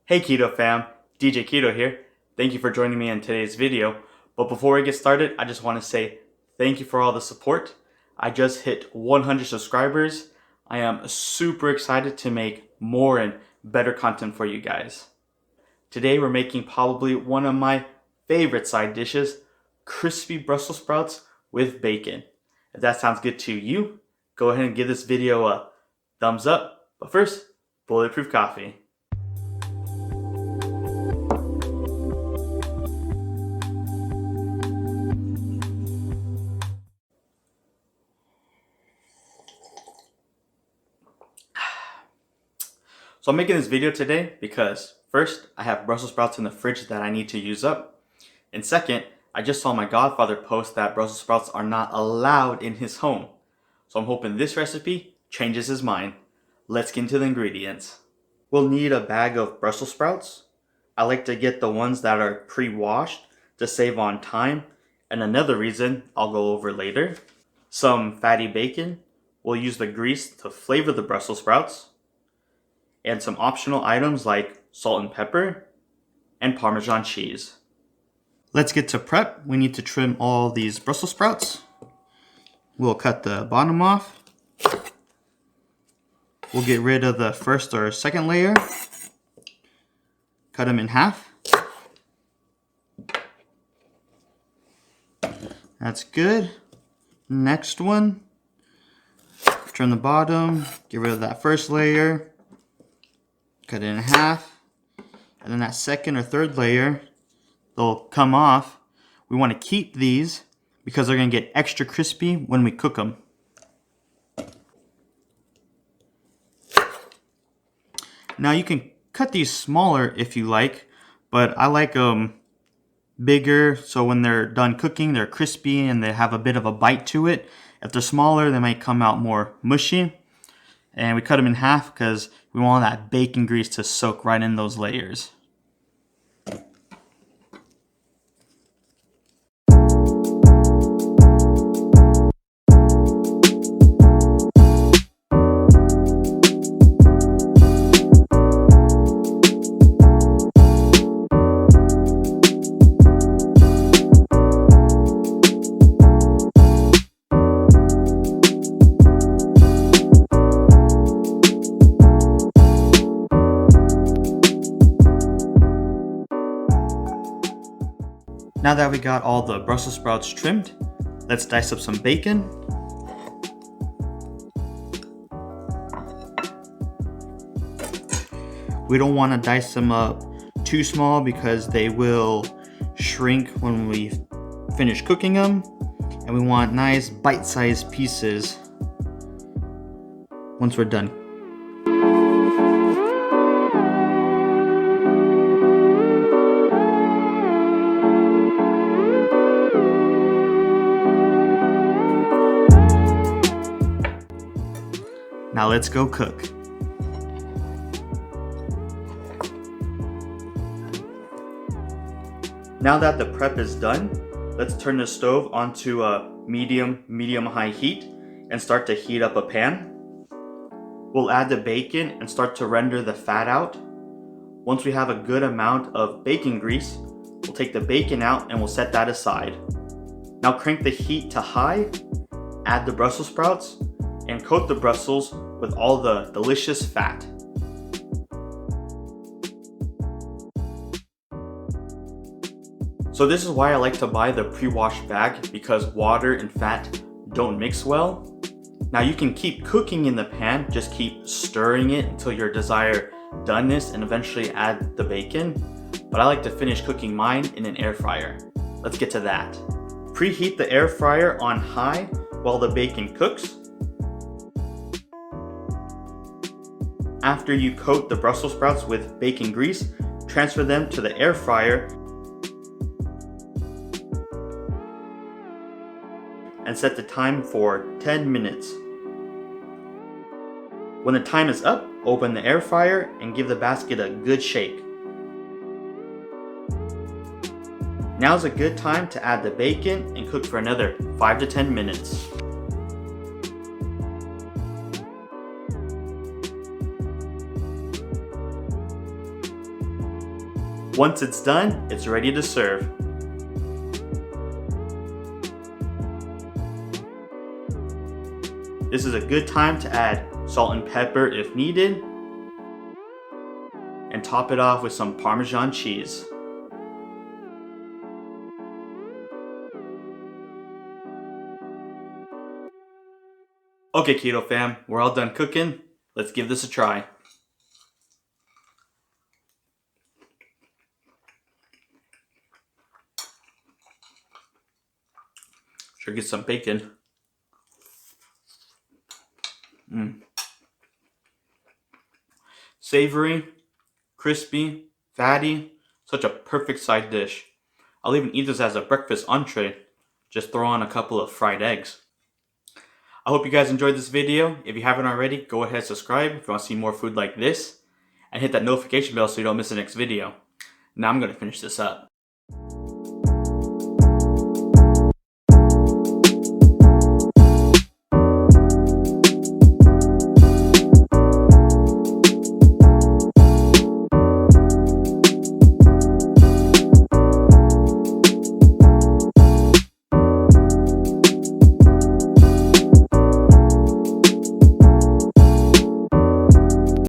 Hey Keto fam, DJ Keto here. Thank you for joining me in today's video. But before we get started, I just want to say thank you for all the support. I just hit 100 subscribers. I am super excited to make more and better content for you guys. Today we're making probably one of my favorite side dishes, crispy Brussels sprouts with bacon. If that sounds good to you, go ahead and give this video a thumbs up. But first, bulletproof coffee. So I'm making this video today because first, I have Brussels sprouts in the fridge that I need to use up. And second, I just saw my godfather post that Brussels sprouts are not allowed in his home. So I'm hoping this recipe changes his mind. Let's get into the ingredients. We'll need a bag of Brussels sprouts. I like to get the ones that are pre-washed to save on time. And another reason I'll go over later. Some fatty bacon. We'll use the grease to flavor the Brussels sprouts. And some optional items like salt and pepper and Parmesan cheese. Let's get to prep. We need to trim all these Brussels sprouts. We'll cut the bottom off. We'll get rid of the first or second layer. Cut them in half. That's good. Next one. Trim the bottom. Get rid of that first layer. Cut it in half, and then that second or third layer, they'll come off. We want to keep these because they're going to get extra crispy when we cook them. Now you can cut these smaller if you like, but I like them bigger so when they're done cooking, they're crispy and they have a bit of a bite to it. If they're smaller, they might come out more mushy. And we cut them in half because we want that bacon grease to soak right in those layers. Now that we got all the Brussels sprouts trimmed, let's dice up some bacon. We don't want to dice them up too small because they will shrink when we finish cooking them. And we want nice bite-sized pieces once we're done. Now let's go cook. Now that the prep is done, let's turn the stove onto a medium-high heat and start to heat up a pan. We'll add the bacon and start to render the fat out. Once we have a good amount of bacon grease, we'll take the bacon out and we'll set that aside. Now crank the heat to high, add the Brussels sprouts, and coat the Brussels with all the delicious fat. So this is why I like to buy the pre-washed bag, because water and fat don't mix well. Now you can keep cooking in the pan, just keep stirring it until your desired doneness and eventually add the bacon. But I like to finish cooking mine in an air fryer. Let's get to that. Preheat the air fryer on high while the bacon cooks. After you coat the Brussels sprouts with bacon grease, transfer them to the air fryer and set the time for 10 minutes. When the time is up, open the air fryer and give the basket a good shake. Now's a good time to add the bacon and cook for another 5 to 10 minutes. Once it's done, it's ready to serve. This is a good time to add salt and pepper if needed, and top it off with some Parmesan cheese. Okay, Keto fam, we're all done cooking. Let's give this a try. Sure get some bacon. Savory, crispy, fatty, such a perfect side dish. I'll even eat this as a breakfast entree. Just throw on a couple of fried eggs. I hope you guys enjoyed this video. If you haven't already, go ahead and subscribe if you want to see more food like this. And hit that notification bell so you don't miss the next video. Now I'm going to finish this up.